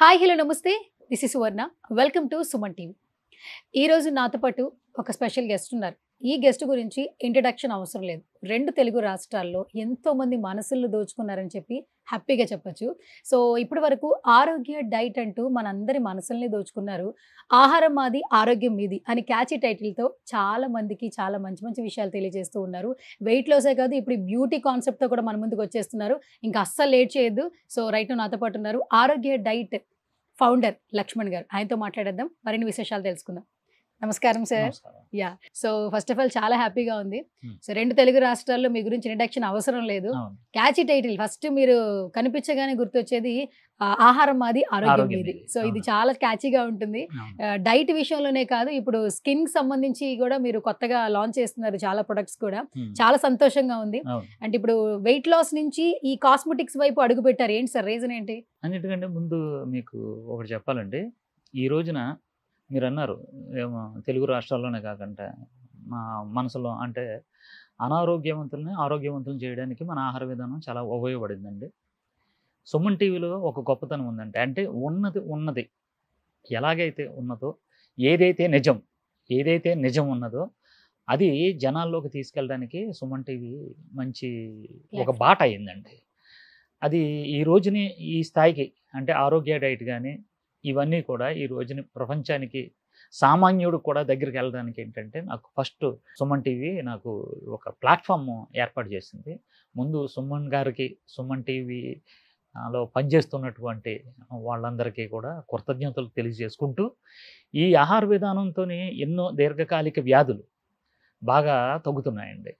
Hi hello నమస్తే this is Suvarna welcome to Suman TV. ఈరోజు నాతో పాటు ఒక స్పెషల్ గెస్ట్ ఉన్నారు. ఈ గెస్ట్ గురించి ఇంట్రడక్షన్ అవసరం లేదు. 2 తెలుగు రాష్ట్రాల్లో ఎంతోమంది మనసులను దోచుకున్నారని చెప్పి హ్యాపీగా చెప్పొచ్చు. సో ఇప్పటి వరకు ఆరోగ్య డైట్ అంటూ మనందరి మనసుల్ని దోచుకున్నారు. ఆహారం మాది ఆరోగ్యం మీది అని క్యాచీ టైటిల్తో చాలా మందికి చాలా మంచి మంచి విషయాలు తెలియజేస్తూ ఉన్నారు. వెయిట్ లాసే కాదు, ఇప్పుడు బ్యూటీ కాన్సెప్ట్తో కూడా మన ముందుకు వచ్చేస్తున్నారు. ఇంకా అస్సలు లేట్ చేయొద్దు. సో రైట్ నాతో పాటు ఉన్నారు ఆరోగ్య డైట్ ఫౌండర్ లక్ష్మణ్ గారు. ఆయనతో మాట్లాడేద్దాం, మరిన్ని విశేషాలు తెలుసుకుందాం. నమస్కారం sir. Yeah, so first of all చాలా హ్యాపీగా ఉంది. సో 2 తెలుగు రాష్ట్రాల్లో మీ గురించి ఇంట్రడక్షన్ అవసరం లేదు. క్యాచీ టైటిల్ ఫస్ట్ మీరు కనిపించగానే గుర్తొచ్చేది ఆహారం మాది ఆరోగ్యం మీది. సో ఇది చాలా క్యాచీగా ఉంటుంది. డైట్ విషయంలోనే కాదు, ఇప్పుడు స్కిన్ సంబంధించి కూడా మీరు కొత్తగా లాంచ్ చేస్తున్నారు చాలా ప్రొడక్ట్స్ కూడా. చాలా సంతోషంగా ఉంది. అంటే ఇప్పుడు వెయిట్ లాస్ నుంచి ఈ కాస్మెటిక్స్ వైపు అడుగు పెట్టారు. ఏంటి సార్ రీజన్ ఏంటి? అన్నిటికంటే ముందు మీకు ఒకటి చెప్పాలంటే, ఈ రోజున మీరు అన్నారు ఏమో తెలుగు రాష్ట్రాల్లోనే కాకుండా మా మనసులో అంటే అనారోగ్యవంతుల్ని ఆరోగ్యవంతులను చేయడానికి మన ఆహార విధానం చాలా ఉపయోగపడిందండి. సుమన్ టీవీలో ఒక గొప్పతనం ఉందంటే, అంటే ఉన్నది ఎలాగైతే ఉన్నదో, ఏదైతే నిజం ఉన్నదో అది జనాల్లోకి తీసుకెళ్ళడానికి సుమన్ టీవీ మంచి ఒక బాట అయిందండి. అది ఈ రోజుని ఈ స్థాయికి అంటే ఆరోగ్య డైట్ కానీ ఇవన్నీ కూడా ఈ రోజుని ప్రపంచానికి సామాన్యుడు కూడా దగ్గరికి వెళ్ళడానికి ఏంటంటే, నాకు ఫస్ట్ సుమన్ టీవీ నాకు ఒక ప్లాట్ఫామ్ ఏర్పాటు చేసింది. ముందు సుమన్ గారికి, సుమన్ టీవీలో పనిచేస్తున్నటువంటి వాళ్ళందరికీ కూడా కృతజ్ఞతలు తెలియజేసుకుంటూ, ఈ ఆహార విధానంతో ఎన్నో దీర్ఘకాలిక వ్యాధులు బాగా తగ్గుతున్నాయండి.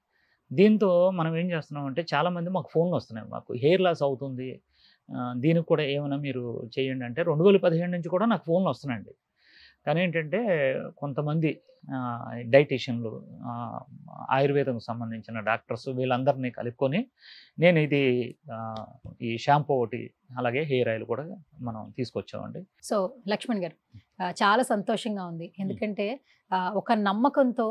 దీంతో మనం ఏం చేస్తున్నామంటే, చాలామంది మాకు ఫోన్లు వస్తున్నాయి, మాకు హెయిర్ లాస్ అవుతుంది, దీనికి కూడా ఏమైనా మీరు చేయండి అంటే 2015 నుంచి కూడా నాకు ఫోన్లు వస్తున్నాయండి. కానీ ఏంటంటే కొంతమంది డైటీషియన్లు, ఆయుర్వేదంకు సంబంధించిన డాక్టర్స్ వీళ్ళందరినీ కలుపుకొని నేను ఈ షాంపూ ఒకటి అలాగే హెయిర్ ఆయిల్ కూడా మనం తీసుకొచ్చామండి. సో లక్ష్మణ్ గారు, చాలా సంతోషంగా ఉంది. ఎందుకంటే ఒక నమ్మకంతో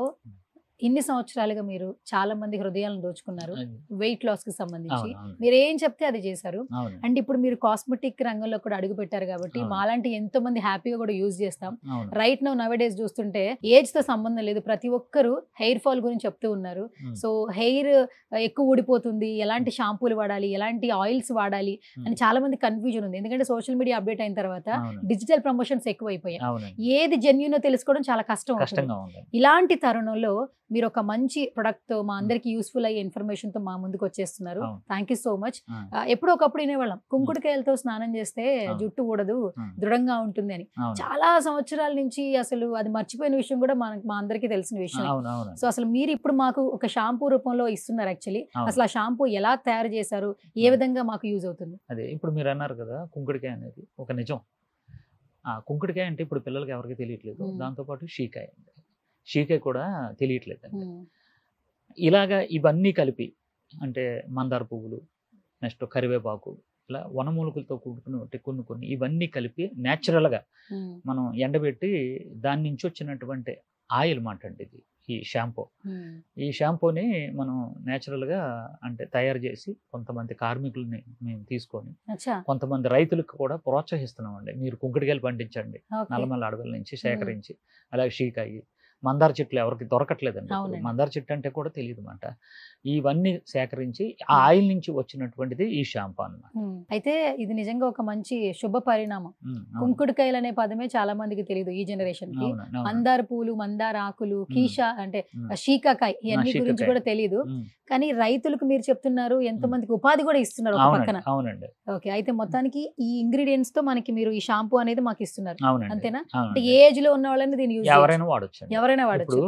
ఇన్ని సంవత్సరాలుగా మీరు చాలా మంది హృదయాలను దోచుకున్నారు వెయిట్ లాస్ కి సంబంధించి. మీరు ఏం చెప్తే అది చేశారు. అండ్ ఇప్పుడు మీరు కాస్మెటిక్ రంగంలో కూడా అడుగు పెట్టారు కాబట్టి మాలాంటి ఎంతో మంది హ్యాపీగా కూడా యూజ్ చేస్తాం. రైట్ నౌ నవడేస్ చూస్తుంటే ఏజ్ తో సంబంధం లేదు, ప్రతి ఒక్కరు హెయిర్ ఫాల్ గురించి చెప్తూ ఉన్నారు. సో హెయిర్ ఎక్కువ ఊడిపోతుంది, ఎలాంటి షాంపూలు వాడాలి, ఎలాంటి ఆయిల్స్ వాడాలి అని చాలా మంది కన్ఫ్యూజన్ ఉంది. ఎందుకంటే సోషల్ మీడియా అప్డేట్ అయిన తర్వాత డిజిటల్ ప్రమోషన్స్ ఎక్కువైపోయాయి. ఏది జెన్యూనో తెలుసుకోవడం చాలా కష్టం. ఇలాంటి తరుణంలో మీరు ఒక మంచి ప్రొడక్ట్ తో మా అందరికి యూస్ఫుల్ అయ్యే ఇన్ఫర్మేషన్ తో మా ముందుకు వచ్చేస్తున్నారు. Thank you so much. ఎప్పుడో ఒకప్పుడు వినేవాళ్ళం కుంకుడుకాయలతో స్నానం చేస్తే జుట్టు ఊడదు, దృఢంగా ఉంటుంది అని. చాలా సంవత్సరాల నుంచి అసలు అది మర్చిపోయిన విషయం కూడా మా అందరికీ తెలిసిన విషయం. సో అసలు మీరు ఇప్పుడు మాకు ఒక షాంపూ రూపంలో ఇస్తున్నారు. యాక్చువల్లీ అసలు ఆ షాంపూ ఎలా తయారు చేశారు, ఏ విధంగా మాకు యూజ్ అవుతుంది? అదే ఇప్పుడు మీరు అన్నారు కదా, కుంకుడుకాయ అనేది ఒక నిజం. కుంకుడుకాయ అంటే ఇప్పుడు పిల్లలకి ఎవరికి తెలియట్లేదు. దాంతోపాటు షీకాయ కూడా తెలియట్లేదండి. ఇలాగా ఇవన్నీ కలిపి అంటే మందార పువ్వులు, నెక్స్ట్ కరివేపాకు, ఇలా వనమూలికలతో కూడుకుని కొన్ని ఇవన్నీ కలిపి న్యాచురల్గా మనం ఎండబెట్టి దాని నుంచి వచ్చినటువంటి ఆయిల్ మాట అండి ఇది, ఈ షాంపూ. ఈ షాంపూని మనం న్యాచురల్గా అంటే తయారు చేసి కొంతమంది కార్మికుల్ని మేము తీసుకొని కొంతమంది రైతులకు కూడా ప్రోత్సహిస్తున్నామండి. మీరు కుంకుడుకాయలు పండించండి, నల్లమల్ల అడవుల నుంచి సేకరించి. అలాగే షీకాయి, మందార చెట్లు ఎవరికి దొరకట్లేదండి. మందార చెట్టు అంటే కూడా తెలియదు అన్నమాట. ఇవన్నీ సేకరించి ఆ ఆయిల్ నుంచి వచ్చినటువంటిది ఈ షాంపూ అన్నమాట. అయితే ఇది నిజంగా ఒక మంచి శుభ పరిణామం. కుంకుడుకాయలు అనే పదమే చాలా మందికి తెలియదు ఈ జనరేషన్ కి. మందార పూలు, మందార ఆకులు, కీషా అంటే షీకాకాయ, ఇవన్నీ గురించి కూడా తెలియదు. కానీ రైతులకు మీరు చెప్తున్నారు, ఎంతో మందికి ఉపాధి కూడా ఇస్తున్నారు ఒక పక్కన. అవునండి. ఓకే, అయితే మొత్తానికి ఈ ఇంగ్రీడియంట్స్ తో మనకి మీరు ఈ షాంపూ అనేది మాకు ఇస్తున్నారు, అంతేనా? అంటే ఏ ఏజ్ లో ఉన్న వాళ్ళని దీన్ని యూజ్ ఎవరైనా వాడచ్చు. వాడచ్చు.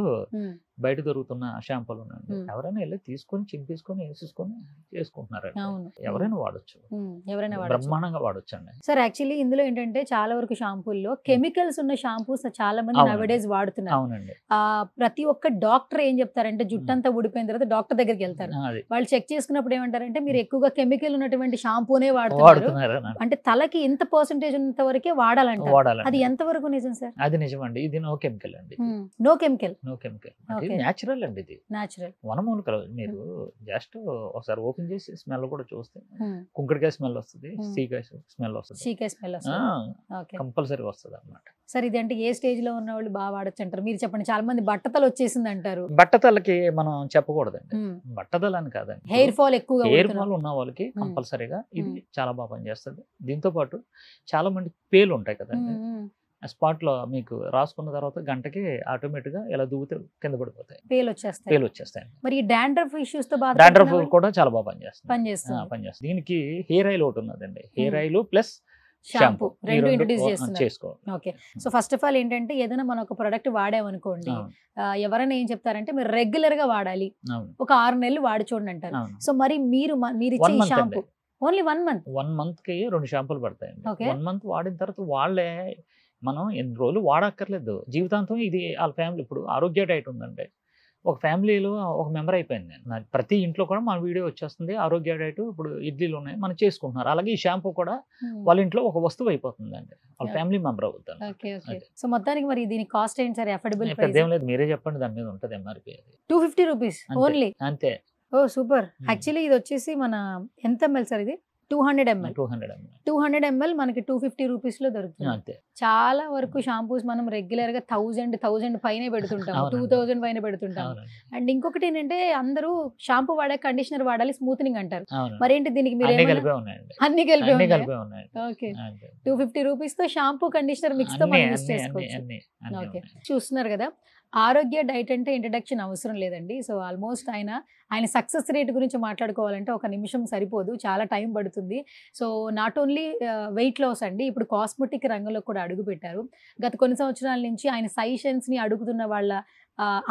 బయట దొరుకుతున్న షాంపూలు ఉన్నాయండి, ఎవరైనా వెళ్ళి తీసుకొని చింపేసుకొని వేసేసుకొని చేసుకుంటున్నారు. ఎవరైనా వాడచ్చు, బ్రహ్మాండంగా వాడచ్చు అండి. సార్ యాక్చువల్లీ ఇందులో ఏంటంటే చాలా వరకు షాంపూల్లో కెమికల్స్ ఉన్న షాంపూస్ చాలా మంది నవడేస్ వాడుతున్నారు. అవునండి. ప్రతి ఒక్క డాక్టర్ ఏం చెప్తారంటే, జుట్టంతా ఊడిపోయిన తర్వాత డాక్టర్ దగ్గరికి వెళ్తారు. వాళ్ళు చెక్ చేసుకున్నప్పుడు ఏమంటారంటే, మీరు ఎక్కువగా కెమికల్ ఉన్నటువంటి షాంపూనే వాడుతున్నారు, అంటే తలకి ఇంత పర్సెంటేజ్ ఉన్నంత వరకే వాడాలంట. అది ఎంత వరకు నిజం సార్? అది నిజం అండి. ఇది నో కెమికల్ అండి. No chemical. ఓకే. న్యాచురల్ అండి ఇది. న్యాచురల్. వనమూలికలు మీరు జస్ట్ ఒకసారి ఓపెన్ చేసి స్మెల్ కూడా చూస్తే కుంకుడికాయ స్మెల్ వస్తుంది, సీకాయ స్మెల్ వస్తుంది, షీకే స్మెల్ వస్తుంది. ఓకే. కంపల్సరీ వస్తుంది అనమాట. సార్ ఇది అంటే ఏ స్టేజ్ లో ఉన్న వాళ్ళు బాగా వాడచ్చు అంటారు? మీరు చెప్పండి. చాలా మంది బట్టతలు వచ్చేసింది అంటారు. బట్టతలకి మనం చెప్పకూడదండి, బట్టతల అని కాదండి. హెయిర్ ఫాల్ ఎక్కువగా హెయిర్ అవుతున్నారు. ఫాల్ ఉన్న వాళ్ళకి కంపల్సరీగా ఇది మ్మ్. చాలా బాగా పనిచేస్తుంది. దీంతో పాటు చాలా మంది పేలు ఉంటాయి కదండి, ఆ స్పాట్ లో మీకు రాసుకున్న తర్వాత గంటకి ఆటోమేటిక్ గా ఇలా దూకితే కింద పడిపోతాయి, పేలు వచ్చేస్తాయి. పేలు వచ్చేస్తాయి. మరి ఈ డాండ్రఫ్ ఇష్యూస్ తో డాండ్రఫ్ బాధ కూడా చాలా బాగా పనిచేస్తుంది. పనిచేస్తుంది. పనిచేస్తుంది. దీనికి హెయిర్ ఆయిల్ ఒకటి ఉన్నదండి, hair oil plus shampoo shampoo రెండు ఇంట్రొడ్యూస్ చేస్తున్నారు. చేసుకోవాలి. Okay. So first of all ఏంటంటే ఏదైనా మనం ఒక ప్రొడక్ట్ వాడామనుకోండి, అవును, ఎవరైనా ఏం చెప్తారంటే మీరు రెగ్యులర్ గా వాడాలి, అవును, ఒక 6 నెలలు వాడి చూడండి అంటారు. అవును. సో మరి మీరు ఇచ్చే 1 ఈ month షాంపూ అండి. Only 1 month. 1 month కి 2 షాంపూలు పడతాయండి. Okay. 1 month వాడిన తర్వాత వాళ్ళే మనం ఎన్ని రోజులు వాడక్కర్లేదు, జీవితాంతం ఇది వాళ్ళ ఫ్యామిలీ. ఇప్పుడు ఆరోగ్య డైట్ ఉందండి, ఒక ఫ్యామిలీలో ఒక మెంబర్ అయిపోయింది నేను. నాకు ప్రతి ఇంట్లో కూడా మన వీడియో వచ్చేస్తుంది, ఆరోగ్య డైట్ ఇప్పుడు ఇడ్లీలు ఉన్నాయి మనం చేసుకుంటున్నారు. అలాగే ఈ షాంపూ కూడా వాళ్ళ ఇంట్లో ఒక వస్తువు అయిపోతుందండి, వాళ్ళ Yeah. ఫ్యామిలీ మెంబర్ అవుతాను. ఓకే. ఓకే. అదే. సో మొత్తానికి మరి దీని కాస్ట్ ఏంటి సార్? అఫోర్డబుల్ పెద్ద ప్రైస్ ఏం లేదు, మీరే చెప్పండి, దాని మీద ఉంటుంది ఎంఆర్పి. 250 రూపీస్ అంతే. ఓన్లీ. అంతే. ఓ సూపర్. యాక్చువల్లీ ఇది వచ్చేసి మన ఎంత ఎంఎల్ సార్? ఇది 200 ml. 200 ml. 200 ml మనకి 250 రూపీస్ లో దొరుకుతుంది. అంతే. చాలా వరకు షాంపూస్ మనం రెగ్యులర్ గా 1000 పైనే పెడుతుంటాం, అవునండి. 2000 పైన పెడుతుంటాం. అవునండి, అండ్ ఇంకొకటి ఏంటంటే అందరూ షాంపూ వాడే కండిషనర్ వాడాలి, స్మూత్నింగ్ అంటారు. అవునండి. మరేంటి దీనికి మీరు అన్ని ఏమైనా కలిపే ఉన్నాయండి, అన్ని కలిపి అన్ని ఉన్నాయా? కలిపే ఉన్నాయండి. ఓకే. అంతే. 250 రూపీస్ తో షాంపూ కండిషనర్ మిక్స్ తో అన్ని మనం యూస్ అన్ని అన్ని చేసుకోవచ్చు. అన్ని అన్ని ఓకే. ఉన్నాయి. చూస్తున్నారు కదా, ఆరోగ్య డైట్ అంటే ఇంట్రడక్షన్ అవసరం లేదండి. సో ఆల్మోస్ట్ ఆయన సక్సెస్ రేట్ గురించి మాట్లాడుకోవాలంటే ఒక నిమిషం సరిపోదు, చాలా టైం పడుతుంది. So not only weight loss అండి, ఇప్పుడు కాస్మెటిక్ రంగంలో కూడా అడుగు పెట్టారు. గత కొన్ని సంవత్సరాల నుంచి ఆయన సజెషన్స్ని అడుగుతున్న వాళ్ళ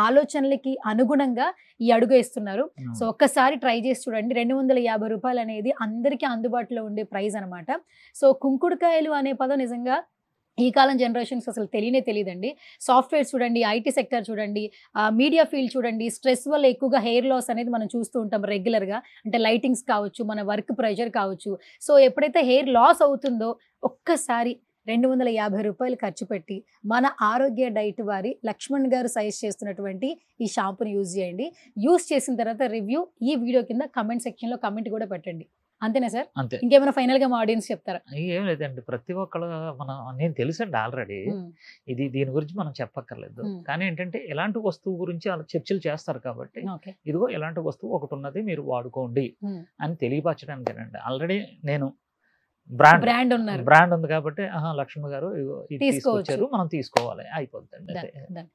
ఆలోచనలకి అనుగుణంగా ఈ అడుగు వేస్తున్నారు. సో ఒక్కసారి ట్రై చేసి చూడండి. 250 రూపాయలు అనేది అందరికీ అందుబాటులో ఉండే ప్రైస్ అనమాట. సో కుంకుడుకాయలు అనే పదం నిజంగా ఈ కాలం జనరేషన్స్ అసలు తెలియదండి. సాఫ్ట్వేర్ చూడండి, ఐటీ సెక్టర్ చూడండి, మీడియా ఫీల్డ్ చూడండి, స్ట్రెస్ వల్ల ఎక్కువగా హెయిర్ లాస్ అనేది మనం చూస్తూ ఉంటాం రెగ్యులర్గా. అంటే లైటింగ్స్ కావచ్చు, మన వర్క్ ప్రెషర్ కావచ్చు. సో ఎప్పుడైతే హెయిర్ లాస్ అవుతుందో ఒక్కసారి 250 రూపాయలు ఖర్చు పెట్టి మన ఆరోగ్య డైట్ వారి లక్ష్మణ్ గారు సజెస్ట్ చేస్తున్నటువంటి ఈ షాంపూని యూజ్ చేయండి. యూజ్ చేసిన తర్వాత రివ్యూ ఈ వీడియో కింద కమెంట్ సెక్షన్లో కమెంట్ కూడా పెట్టండి. అంతేనా సార్? అంతే. ఇంకేమైనా ఫైనల్ గా మా ఆడియన్స్ చెప్తారా? ఏం లేదండి, ప్రతి ఒక్కళ్ళు నేను తెలుసండి ఆల్రెడీ, దీని గురించి మనం చెప్పక్కర్లేదు. కానీ ఏంటంటే ఎలాంటి వస్తువు గురించి అలా చర్చలు చేస్తారు కాబట్టి ఓకే. ఇదిగో ఎలాంటి వస్తువు ఒకటి ఉన్నది మీరు వాడుకోండి అని తెలియపరచడానికేనండి. ఆల్రెడీ నేను బ్రాండ్ ఉన్నారు, బ్రాండ్ ఉంది కాబట్టి లక్ష్మి గారు ఇది తీసుకోవచ్చు. తీసుకొచ్చారు, మనం తీసుకోవాలి, అయిపోతుంది. Done.